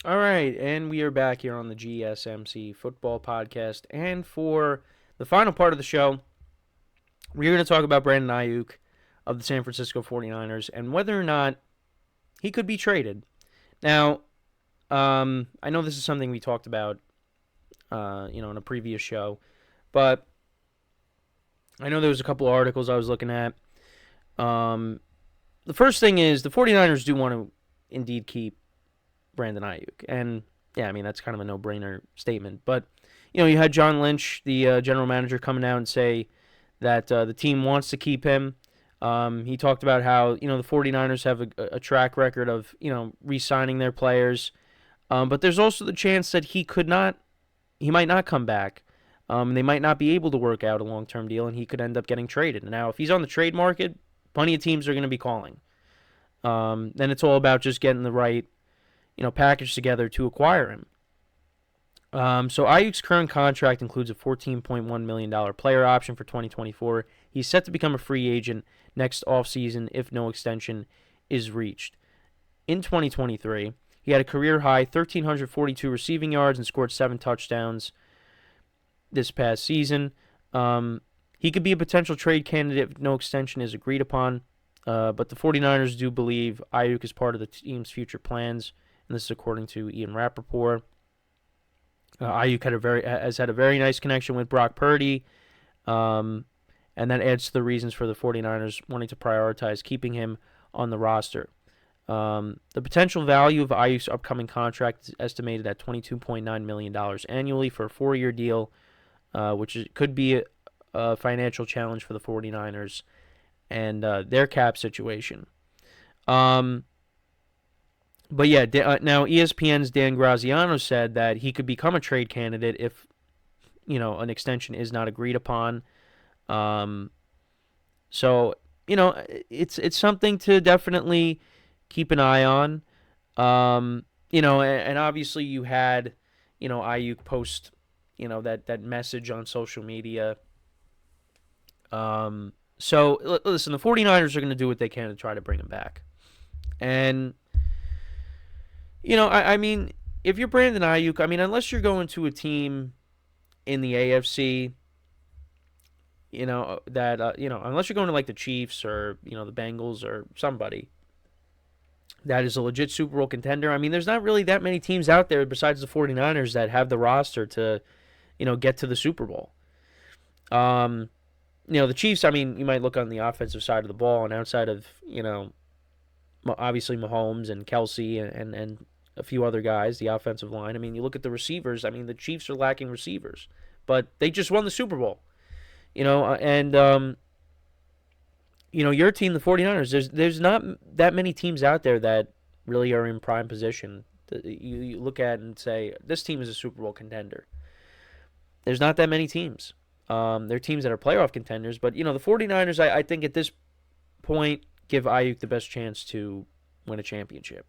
All right, and we are back here on the GSMC Football Podcast. And for the final part of the show, we're going to talk about Brandon Aiyuk of the San Francisco 49ers and whether or not he could be traded. Now, I know this is something we talked about, in a previous show, but I know there was a couple of articles I was looking at. The first thing is the 49ers do want to indeed keep Brandon Aiyuk. And, yeah, I mean, that's kind of a no-brainer statement. But, you had John Lynch, the general manager, coming out and say that the team wants to keep him. He talked about how, the 49ers have a track record of, re-signing their players. But there's also the chance that he might not come back. They might not be able to work out a long-term deal, and he could end up getting traded. Now, if he's on the trade market, plenty of teams are going to be calling. Then it's all about just getting the right, package together to acquire him. So Aiyuk's current contract includes a $14.1 million player option for 2024. He's set to become a free agent next offseason if no extension is reached. In 2023, he had a career-high 1,342 receiving yards and scored 7 touchdowns this past season. He could be a potential trade candidate if no extension is agreed upon, but the 49ers do believe Aiyuk is part of the team's future plans, and this is according to Ian Rappaport. Aiyuk has had a very nice connection with Brock Purdy, and that adds to the reasons for the 49ers wanting to prioritize keeping him on the roster. The potential value of Aiyuk's upcoming contract is estimated at $22.9 million annually for a 4-year deal, which could be a financial challenge for the 49ers and their cap situation. But yeah, now ESPN's Dan Graziano said that he could become a trade candidate if, an extension is not agreed upon. So, it's something to definitely keep an eye on. And obviously you had, Aiyuk post, that message on social media. So, listen, the 49ers are going to do what they can to try to bring him back. And, I mean, if you're Brandon Aiyuk, unless you're going to a team in the AFC, unless you're going to like the Chiefs or, the Bengals or somebody that is a legit Super Bowl contender, there's not really that many teams out there besides the 49ers that have the roster to, get to the Super Bowl. The Chiefs, you might look on the offensive side of the ball, and outside of, obviously Mahomes and Kelsey and a few other guys, the offensive line. You look at the receivers. The Chiefs are lacking receivers, but they just won the Super Bowl. Your team, the 49ers, there's not that many teams out there that really are in prime position. You look at and say, this team is a Super Bowl contender. There's not that many teams. There are teams that are playoff contenders, but, the 49ers, I think at this point, give Aiyuk the best chance to win a championship.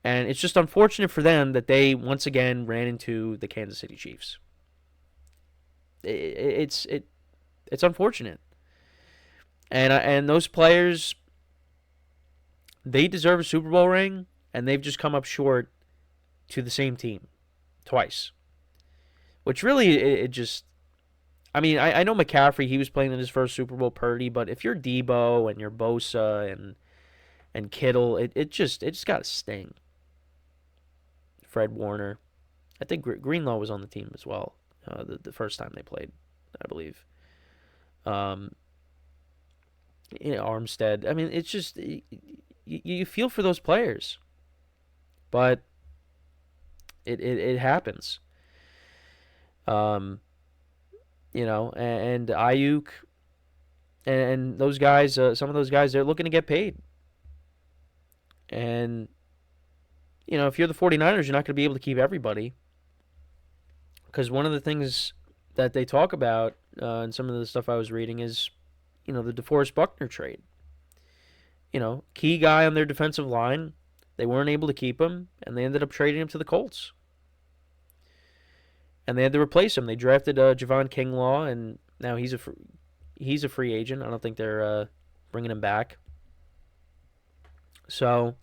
And it's just unfortunate for them that they once again ran into the Kansas City Chiefs. It's unfortunate. And those players, they deserve a Super Bowl ring, and they've just come up short to the same team twice. Which really, it just... I know McCaffrey, he was playing in his first Super Bowl, Purdy, but if you're Debo and you're Bosa and Kittle, it just got to sting. Fred Warner. I think Greenlaw was on the team as well the first time they played, I believe. Armstead. It's just, you feel for those players. But it happens. And Aiyuk and those guys, some of those guys, they're looking to get paid. And, if you're the 49ers, you're not going to be able to keep everybody. Because one of the things that they talk about in some of the stuff I was reading is, the DeForest Buckner trade. Key guy on their defensive line, they weren't able to keep him, and they ended up trading him to the Colts. And they had to replace him. They drafted Javon Kinglaw, and now he's a free agent. I don't think they're bringing him back. So,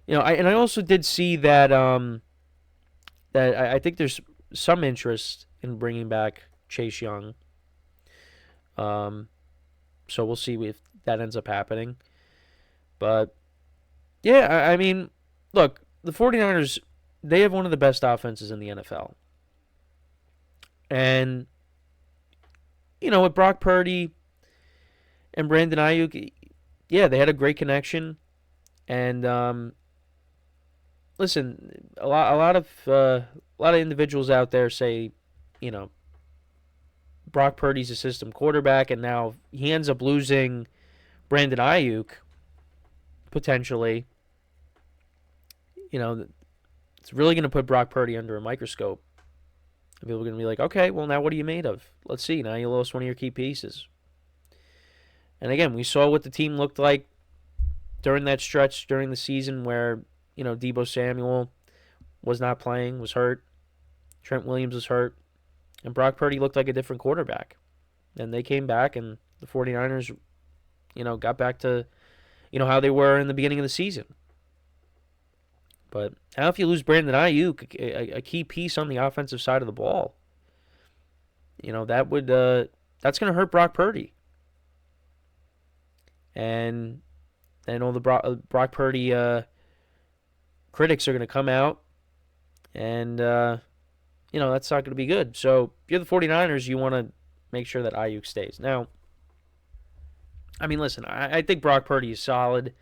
I also did see that I think there's some interest in bringing back Chase Young. So we'll see if that ends up happening. But yeah, I mean, look, the 49ers, they have one of the best offenses in the NFL. And with Brock Purdy and Brandon Aiyuk, yeah, they had a great connection. And listen, a lot of individuals out there say, you know, Brock Purdy's a system quarterback, and now he ends up losing Brandon Aiyuk potentially. It's really going to put Brock Purdy under a microscope. People are going to be like, okay, well, now what are you made of? Let's see. Now you lost one of your key pieces. And again, we saw what the team looked like during that stretch during the season where, Deebo Samuel was not playing, was hurt. Trent Williams was hurt. And Brock Purdy looked like a different quarterback. And they came back, and the 49ers, got back to, how they were in the beginning of the season. But now if you lose Brandon Aiyuk, a key piece on the offensive side of the ball, that's going to hurt Brock Purdy. And I know the Brock Purdy critics are going to come out, and, that's not going to be good. So if you're the 49ers, you want to make sure that Aiyuk stays. Now, I mean, listen, I think Brock Purdy is solid.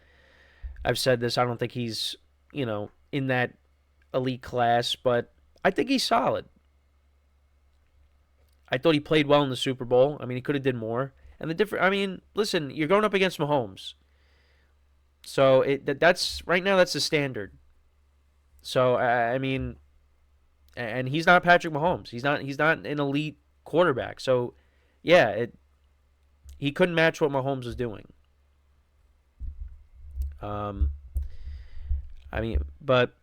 I've said this. I don't think he's, in that elite class, but I think he's solid. I thought he played well in the Super Bowl. I mean, he could have did more. And listen, you're going up against Mahomes. So that's right now that's the standard. So I mean, and he's not Patrick Mahomes. He's not an elite quarterback. So yeah, he couldn't match what Mahomes was doing. But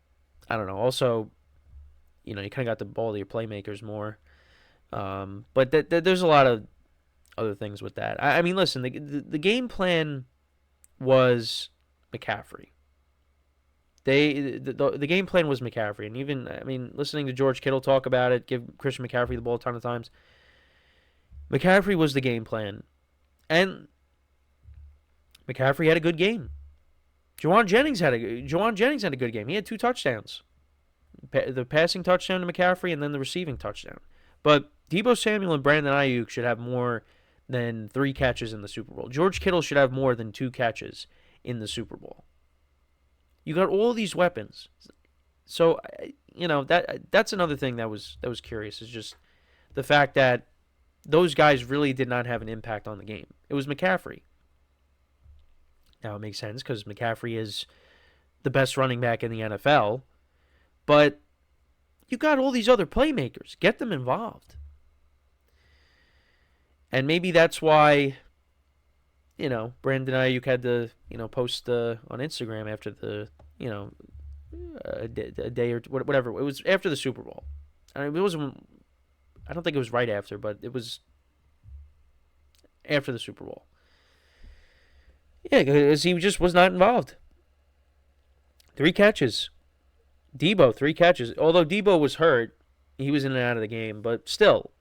I don't know. Also, you kind of got the ball to your playmakers more. But there's a lot of other things with that. I mean, listen, the game plan was McCaffrey. The game plan was McCaffrey, and even listening to George Kittle talk about it, give Christian McCaffrey the ball a ton of times. McCaffrey was the game plan, and McCaffrey had a good game. Jauan Jennings had a good game. He had 2 touchdowns. The passing touchdown to McCaffrey and then the receiving touchdown. But Deebo Samuel and Brandon Aiyuk should have more than 3 catches in the Super Bowl. George Kittle should have more than 2 catches in the Super Bowl. You got all these weapons. So, that's another thing that was curious, is just the fact that those guys really did not have an impact on the game. It was McCaffrey. Now, it makes sense because McCaffrey is the best running back in the NFL. But you got all these other playmakers. Get them involved. And maybe that's why, Brandon Aiyuk had to, post on Instagram after the, a day or whatever. It was after the Super Bowl. I don't think it was right after, but it was after the Super Bowl. Yeah, because he just was not involved. 3 catches. Deebo, 3 catches. Although Deebo was hurt, he was in and out of the game, but still.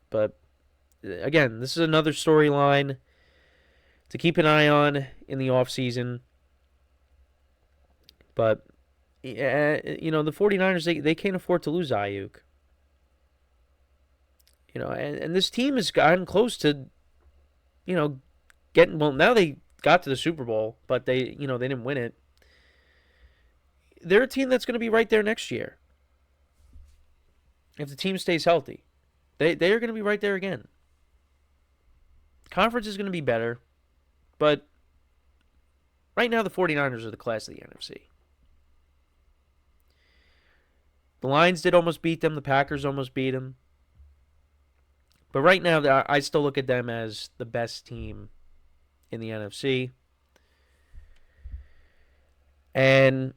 But, again, this is another storyline to keep an eye on in the offseason. But, the 49ers, they can't afford to lose Aiyuk. And this team has gotten close to, now they got to the Super Bowl, but they didn't win it. They're a team that's going to be right there next year. If the team stays healthy. They are going to be right there again. Conference is going to be better, but right now the 49ers are the class of the NFC. The Lions did almost beat them. The Packers almost beat them. But right now, I still look at them as the best team in the NFC. And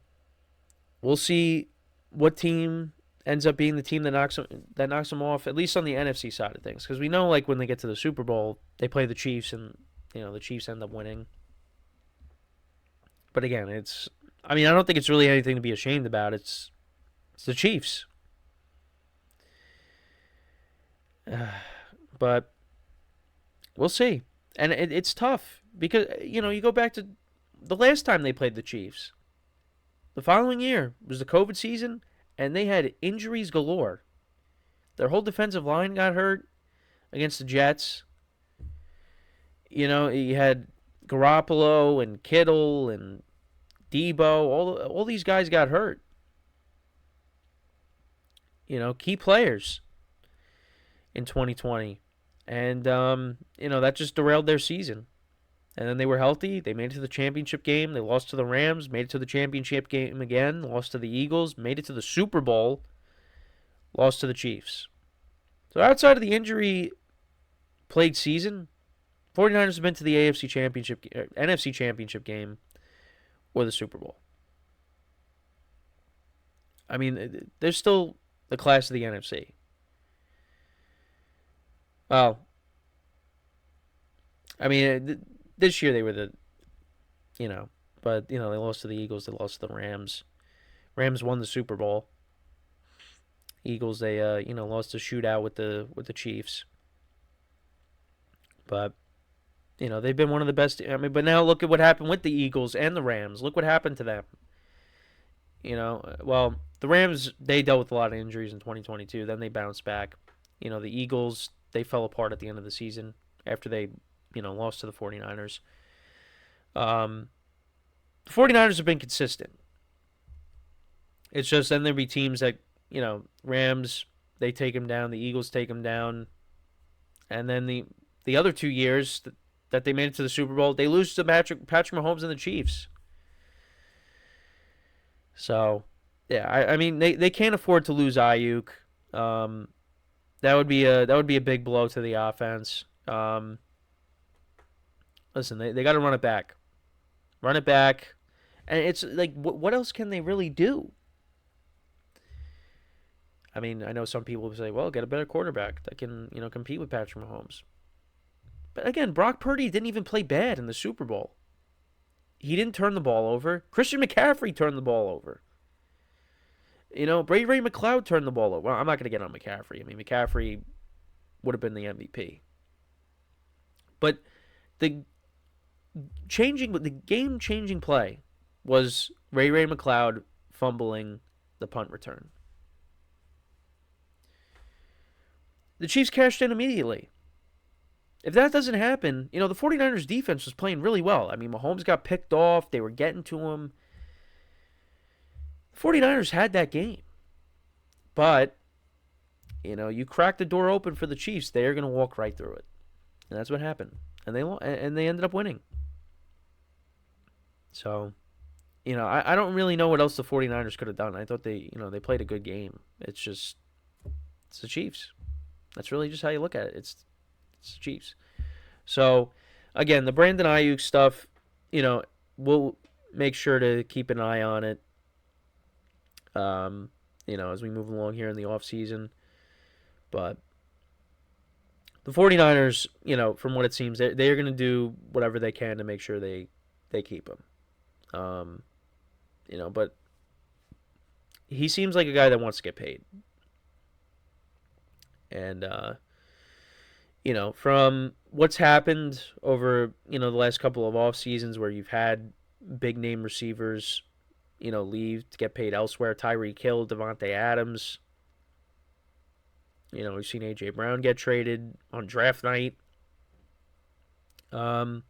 we'll see what team ends up being the team that knocks them off, at least on the NFC side of things. Because we know, when they get to the Super Bowl, they play the Chiefs, and the Chiefs end up winning. But again, I don't think it's really anything to be ashamed about. It's the Chiefs. But we'll see. And it's tough because, you go back to the last time they played the Chiefs. The following year was the COVID season, and they had injuries galore. Their whole defensive line got hurt against the Jets. You had Garoppolo and Kittle and Debo. All these guys got hurt. Key players in 2020. And, that just derailed their season. And then they were healthy. They made it to the championship game. They lost to the Rams, made it to the championship game again, lost to the Eagles, made it to the Super Bowl, lost to the Chiefs. So outside of the injury-plagued season, 49ers have been to the NFC Championship game or the Super Bowl. They're still the class of the NFC. Well, this year they were but, they lost to the Eagles, they lost to the Rams. Rams won the Super Bowl. Eagles, they, lost a shootout with the Chiefs. But, they've been one of the best. But now look at what happened with the Eagles and the Rams. Look what happened to them. Well, the Rams, they dealt with a lot of injuries in 2022. Then they bounced back. The Eagles, they fell apart at the end of the season after they, lost to the 49ers. The 49ers have been consistent. It's just then there'll be teams that, Rams, they take them down. The Eagles take them down. And then the other 2 years that they made it to the Super Bowl, they lose to Patrick Mahomes and the Chiefs. So, yeah, they can't afford to lose Aiyuk. That would be a big blow to the offense. Listen, they got to run it back. Run it back. And it's like, what else can they really do? I know some people will say, well, get a better quarterback that can, compete with Patrick Mahomes. But again, Brock Purdy didn't even play bad in the Super Bowl. He didn't turn the ball over. Christian McCaffrey turned the ball over. Brady Ray McLeod turned the ball over. Well, I'm not going to get on McCaffrey. McCaffrey would have been the MVP. But the game-changing play was Ray McLeod fumbling the punt return. The Chiefs cashed in immediately. If that doesn't happen, the 49ers defense was playing really well. Mahomes got picked off. They were getting to him. The 49ers had that game. But, you crack the door open for the Chiefs, they're going to walk right through it. And that's what happened. And they ended up winning. So, I don't really know what else the 49ers could have done. I thought they played a good game. It's the Chiefs. That's really just how you look at it. It's the Chiefs. So, again, the Brandon Aiyuk stuff, we'll make sure to keep an eye on it, as we move along here in the offseason. But the 49ers, from what it seems, they're going to do whatever they can to make sure they keep him. But he seems like a guy that wants to get paid. And, from what's happened over, the last couple of off seasons where you've had big name receivers, leave to get paid elsewhere. Tyreek Hill, Devontae Adams. We've seen A.J. Brown get traded on draft night. There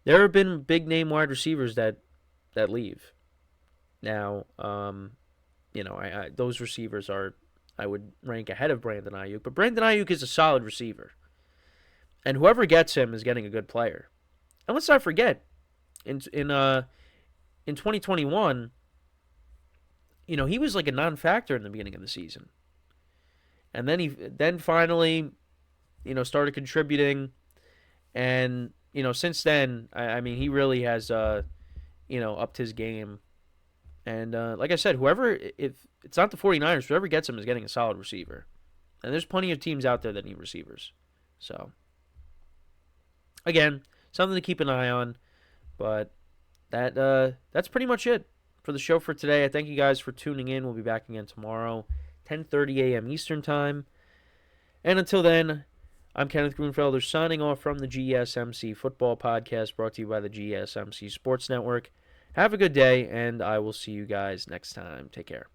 have been big name wide receivers that leave. Now, those receivers I would rank ahead of Brandon Aiyuk. But Brandon Aiyuk is a solid receiver. And whoever gets him is getting a good player. And let's not forget, in 2021, he was like a non-factor in the beginning of the season. And then he finally, started contributing. And, since then, he really has, upped his game. And like I said, if it's not the 49ers, whoever gets him is getting a solid receiver. And there's plenty of teams out there that need receivers. So, again, something to keep an eye on. But that's pretty much it for the show for today. I thank you guys for tuning in. We'll be back again tomorrow, 10:30 a.m. Eastern Time. And until then, I'm Kenneth Grunfelder signing off from the GSMC Football Podcast brought to you by the GSMC Sports Network. Have a good day, and I will see you guys next time. Take care.